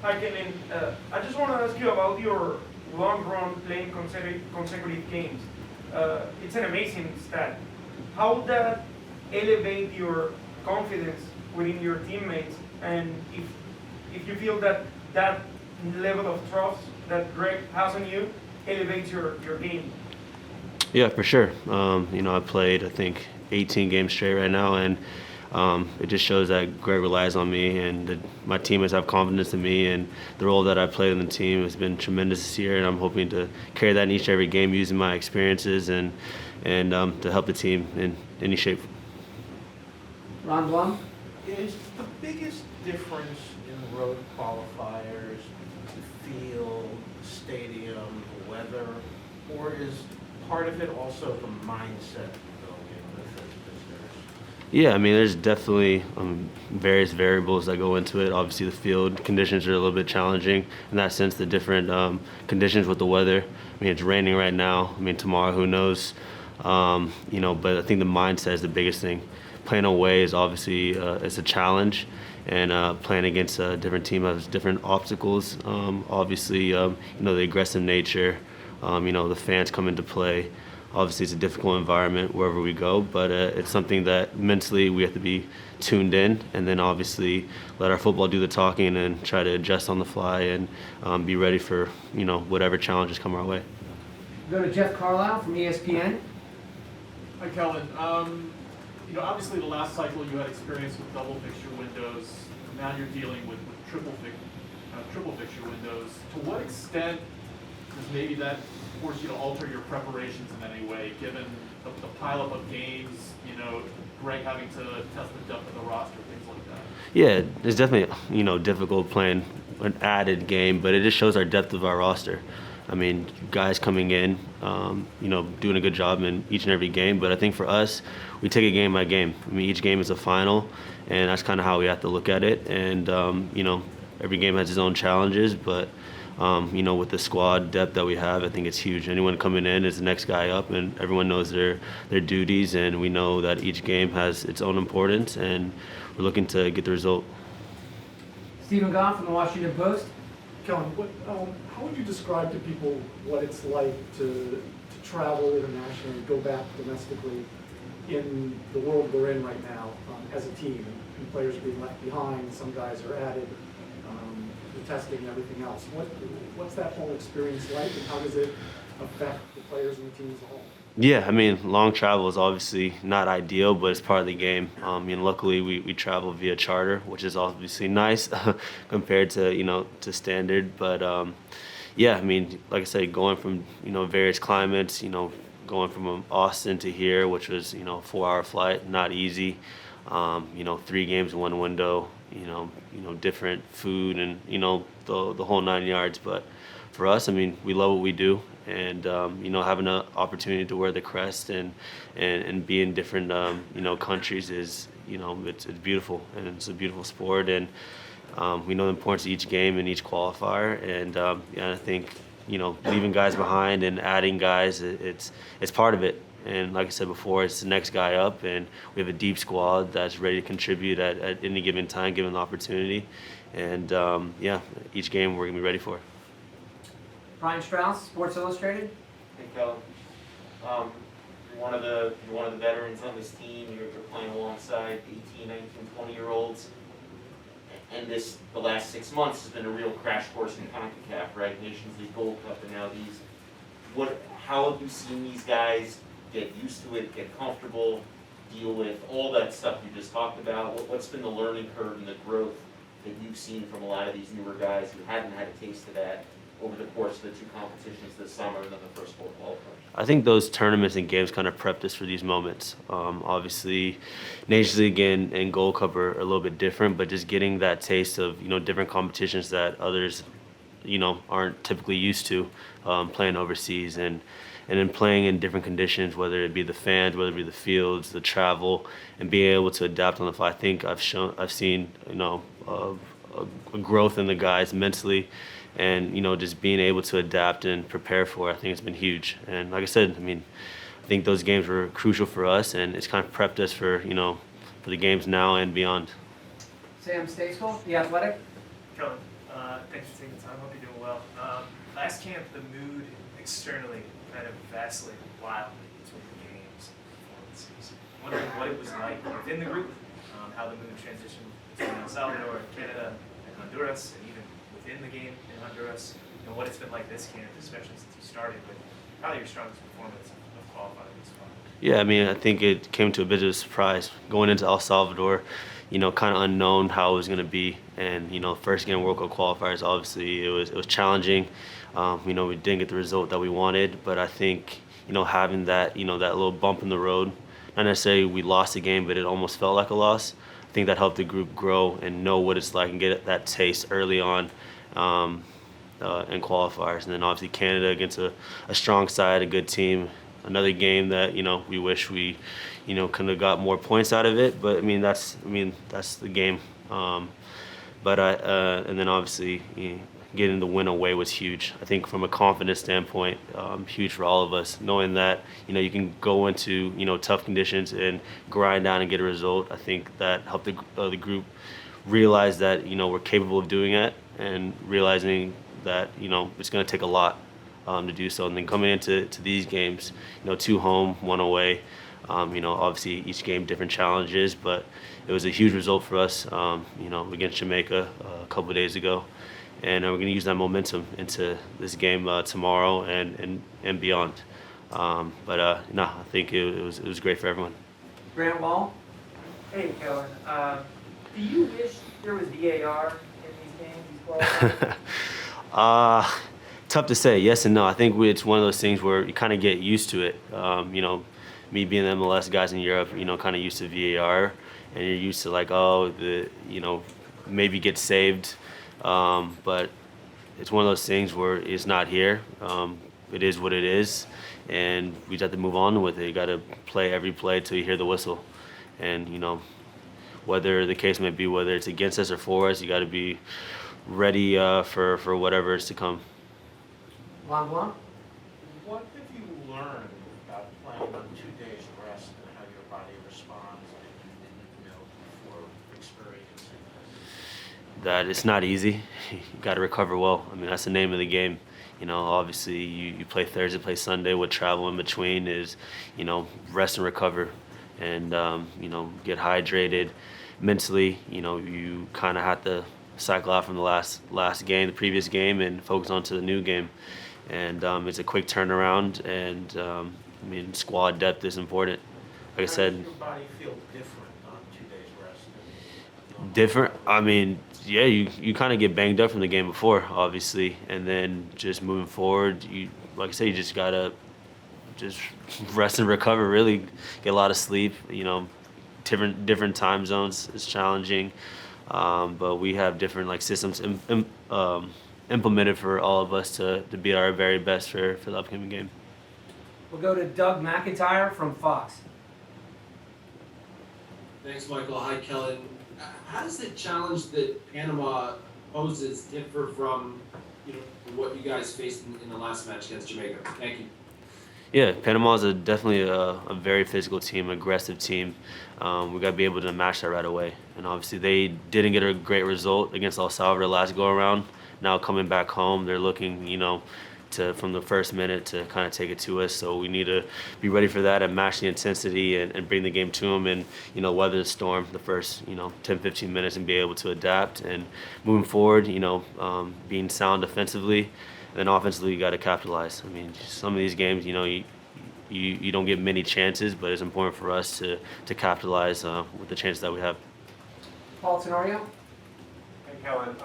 Hi, Kellyn. I just want to ask you about your long run playing consecutive games. It's an amazing stat. How would that elevate your confidence within your teammates, and if you feel that that level of trust that Greg has on you elevates your game? Yeah, for sure. I've played, I think, 18 games straight right now, and it just shows that Greg relies on me, and that my teammates have confidence in me, and the role that I played in the team has been tremendous this year, and I'm hoping to carry that in each and every game using my experiences and to help the team in any shape. Ron Blum? Is the biggest difference in road qualifiers the field, the stadium, the weather, or is part of it also the mindset going in with the visitors? Yeah, I mean, there's definitely various variables that go into it. Obviously, the field conditions are a little bit challenging in that sense, the different conditions with the weather. I mean, it's raining right now. I mean, tomorrow, who knows? But I think the mindset is the biggest thing. Playing away is obviously it's a challenge, and playing against a different team has different obstacles. Obviously, the aggressive nature, the fans come into play. Obviously, it's a difficult environment wherever we go, but it's something that mentally we have to be tuned in, and then obviously let our football do the talking and try to adjust on the fly and be ready for whatever challenges come our way. Go to Jeff Carlisle from ESPN. Hi, Kellyn. Obviously the last cycle you had experience with double fixture windows. Now you're dealing with triple fixture windows. To what extent does maybe that force you to alter your preparations in any way, given the pileup of games, Greg having to test the depth of the roster, things like that? Yeah, it's definitely difficult playing an added game, but it just shows our depth of our roster. I mean, guys coming in, doing a good job in each and every game. But I think for us, we take it game by game. I mean, each game is a final, and that's kind of how we have to look at it. And every game has its own challenges, but with the squad depth that we have, I think it's huge. Anyone coming in is the next guy up, and everyone knows their duties, and we know that each game has its own importance, and we're looking to get the result. Stephen Goff from the Washington Post. Kellyn, how would you describe to people what it's like to travel internationally, go back domestically in the world we're in right now as a team? And players are being left behind, some guys are added, the testing and everything else. What's that whole experience like, and how does it affect the players and the team as a whole? Yeah, I mean, long travel is obviously not ideal, but it's part of the game. Luckily, we travel via charter, which is obviously nice compared to standard. But yeah, I mean, like I said, going from various climates, going from Austin to here, which was a 4-hour flight, not easy. 3 games in one window. Different food and the whole 9 yards. But for us, I mean, we love what we do, and having an opportunity to wear the crest and be in different countries is it's beautiful, and it's a beautiful sport, and we know the importance of each game and each qualifier, and I think leaving guys behind and adding guys, it's part of it. And like I said before, it's the next guy up, and we have a deep squad that's ready to contribute at any given time, given the opportunity. And each game we're gonna be ready for. Brian Strauss, Sports Illustrated. Hey, Kellyn. You're one of the veterans on this team. You're playing alongside 18, 19, 20-year-olds. And the last 6 months has been a real crash course in CONCACAF, right? Nations League, Gold Cup, and now these. How have you seen these guys get used to it, get comfortable, deal with all that stuff you just talked about? What's been the learning curve and the growth that you've seen from a lot of these newer guys who hadn't had a taste of that over the course of the 2 competitions this summer and then the first 4 qualifiers? I think those tournaments and games kind of prepped us for these moments. Obviously, Nations League and Gold Cup are a little bit different, but just getting that taste of different competitions that others aren't typically used to, playing overseas and then playing in different conditions, whether it be the fans, whether it be the fields, the travel, and being able to adapt on the fly. I think I've seen a growth in the guys mentally, and just being able to adapt and prepare for it, I think it's been huge. And like I said, I mean, I think those games were crucial for us, and it's kind of prepped us for the games now and beyond. Sam Staceful, The Athletic. Kellyn, thank taking the time. Hope you're doing well. Last camp, the mood externally kind of vacillated wildly between the games and performances. Wondering what it was like within the group, how the mood transitioned between El Salvador and Canada and Honduras, and even within the game in Honduras, and what it's been like this camp, especially since you started with probably your strongest performance of qualifying this far. Yeah, I mean, I think it came to a bit of a surprise going into El Salvador. You know, kind of unknown how it was going to be, and you know, first game World Cup qualifiers. Obviously, it was challenging. You know, we didn't get the result that we wanted, but I think you know having that that little bump in the road, not necessarily we lost the game, but it almost felt like a loss. I think that helped the group grow and know what it's like and get that taste early on in qualifiers, and then obviously Canada against a strong side, a good team. Another game that we wish we could have got more points out of it, but I mean that's the game. But and then obviously getting the win away was huge. I think from a confidence standpoint, huge for all of us, knowing that you can go into tough conditions and grind down and get a result. I think that helped the group realize that we're capable of doing it, and realizing that it's going to take a lot to do so. And then coming into these games, 2 home, 1 away. Obviously each game different challenges, but it was a huge result for us. Against Jamaica a couple of days ago, and we're going to use that momentum into this game tomorrow and beyond. I think it was great for everyone. Grant Wall? Hey, Kellyn. Do you wish there was VAR in these games, these qualifiers? Tough to say, yes and no. I think it's one of those things where you kind of get used to it. Me being the MLS guys in Europe, kind of used to VAR, and you're used to like, maybe get saved. But it's one of those things where it's not here. It is what it is, and we just have to move on with it. You got to play every play till you hear the whistle, and whether the case may be, whether it's against us or for us, you got to be ready for whatever is to come. Blanc Blanc? What have you learned about playing on 2 days rest and how your body responds before experiencing this? That it's not easy. You got to recover well. I mean, that's the name of the game. Obviously you play Thursday, play Sunday with travel in between is, rest and recover, and, get hydrated mentally. You kind of have to cycle out from the last game, the previous game, and focus on to the new game. And it's a quick turnaround, and squad depth is important. Like I said, How does your body feel different on 2 days rest? different. I mean, yeah, you kind of get banged up from the game before, obviously, and then just moving forward, like I said, you just gotta just rest and recover. Really, get a lot of sleep. Different time zones is challenging, but we have different systems implemented for all of us to be our very best for the upcoming game. We'll go to Doug McIntyre from Fox. Thanks, Michael. Hi, Kellyn. How does the challenge that Panama poses differ from what you guys faced in the last match against Jamaica? Thank you. Yeah, Panama is definitely a very physical team, aggressive team. We got to be able to match that right away. And obviously they didn't get a great result against El Salvador last go around. Now coming back home, they're looking, from the first minute to kind of take it to us. So we need to be ready for that and match the intensity and bring the game to them, and weather the storm the first 10-15 minutes and be able to adapt. And moving forward, being sound defensively, and then offensively you got to capitalize. I mean, some of these games, you don't get many chances, but it's important for us to capitalize with the chances that we have. Paul Tenorio? Hey, Kellyn.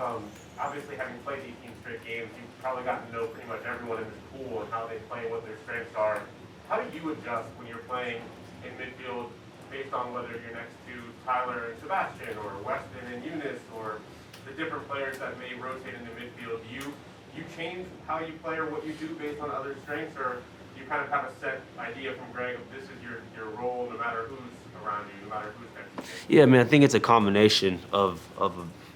Obviously, having played 18 straight games, you've probably gotten to know pretty much everyone in this pool and how they play, what their strengths are. How do you adjust when you're playing in midfield based on whether you're next to Tyler and Sebastian, or Weston and Eunice, or the different players that may rotate in the midfield? Do you change how you play or what you do based on other strengths, or you kind of have a set idea from Greg of this is your role no matter who's around you, no matter who's next to you? Yeah, I mean, I think it's a combination of a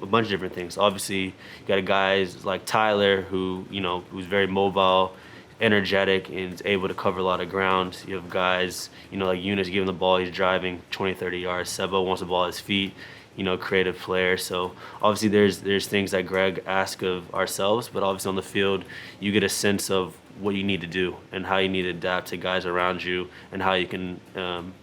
bunch of different things. Obviously, you got guys like Tyler who's very mobile, energetic, and is able to cover a lot of ground. You have guys, like Eunice giving the ball, he's driving 20, 30 yards. Sebo wants the ball at his feet. creative player. So obviously there's things that Greg asks of ourselves, but obviously on the field you get a sense of what you need to do and how you need to adapt to guys around you and how you can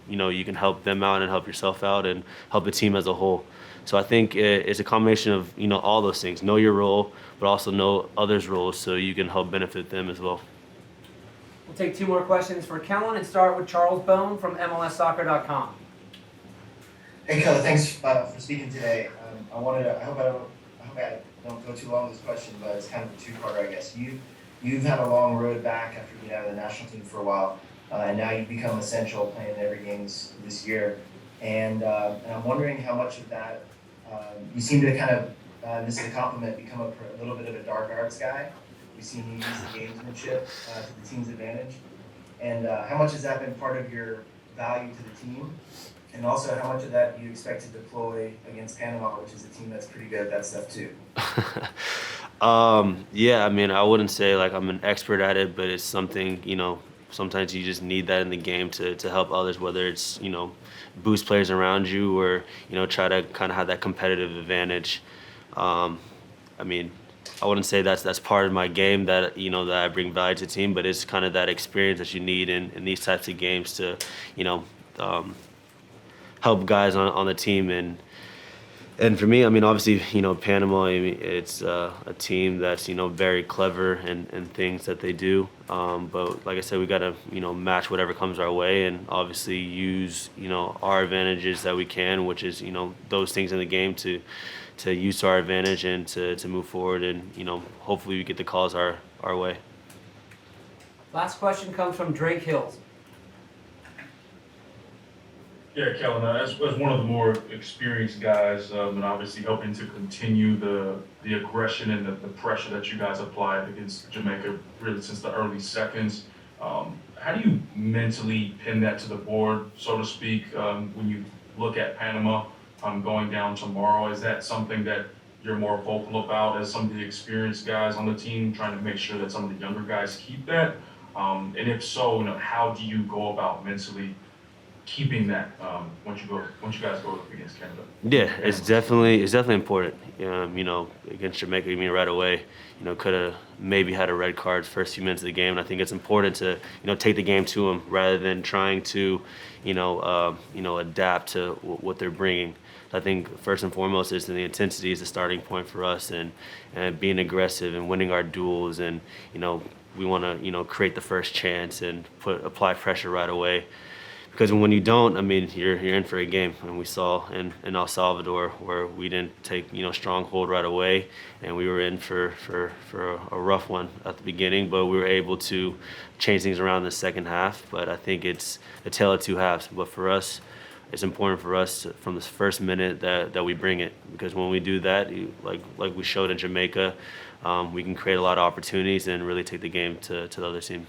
you can help them out and help yourself out and help the team as a whole. So I think it's a combination of all those things. Know your role, but also know others' roles so you can help benefit them as well. We'll take 2 more questions for Kellyn and start with Charles Bone from MLSsoccer.com. Hey Kellyn, thanks for speaking today. I hope I don't go too long with this question, but it's kind of a two-parter, I guess. You've had a long road back after being out of the national team for a while, and now you've become essential playing in every games this year. And I'm wondering how much of that you seem to kind of, this is a compliment, become a little bit of a dark arts guy. We've seen you use the gamesmanship to the team's advantage. And how much has that been part of your value to the team? And also, how much of that do you expect to deploy against Panama, which is a team that's pretty good at that stuff too? Yeah, I mean, I wouldn't say like I'm an expert at it, but it's something, sometimes you just need that in the game to help others, whether it's, boost players around you or, try to kind of have that competitive advantage. I mean, I wouldn't say that's part of my game that, that I bring value to the team, but it's kind of that experience that you need in these types of games to, help guys on the team. And for me, I mean, obviously, Panama, I mean, it's a team that's, very clever in things that they do. But like I said, we got to, match whatever comes our way and obviously use, our advantages that we can, which is, those things in the game to use to our advantage and to move forward. And, hopefully we get the calls our way. Last question comes from Drake Hills. Yeah, Kellyn, as one of the more experienced guys, and obviously helping to continue the aggression and the pressure that you guys applied against Jamaica really since the early seconds, how do you mentally pin that to the board, so to speak, when you look at Panama going down tomorrow? Is that something that you're more vocal about as some of the experienced guys on the team, trying to make sure that some of the younger guys keep that? And if so, how do you go about mentally keeping that once you guys go up against Canada? Yeah, it's definitely important. Against Jamaica, right away, could have maybe had a red card first few minutes of the game, and I think it's important to take the game to them rather than trying to adapt to what they're bringing. I think first and foremost is the intensity is the starting point for us, and being aggressive and winning our duels, and we want to create the first chance and apply pressure right away. Because when you don't, I mean, you're in for a game. And we saw in El Salvador where we didn't take strong hold right away, and we were in for a rough one at the beginning, but we were able to change things around in the second half. But I think it's a tale of two halves. But for us, it's important for us from the first minute that we bring it, because when we do that, like we showed in Jamaica, we can create a lot of opportunities and really take the game to the other team.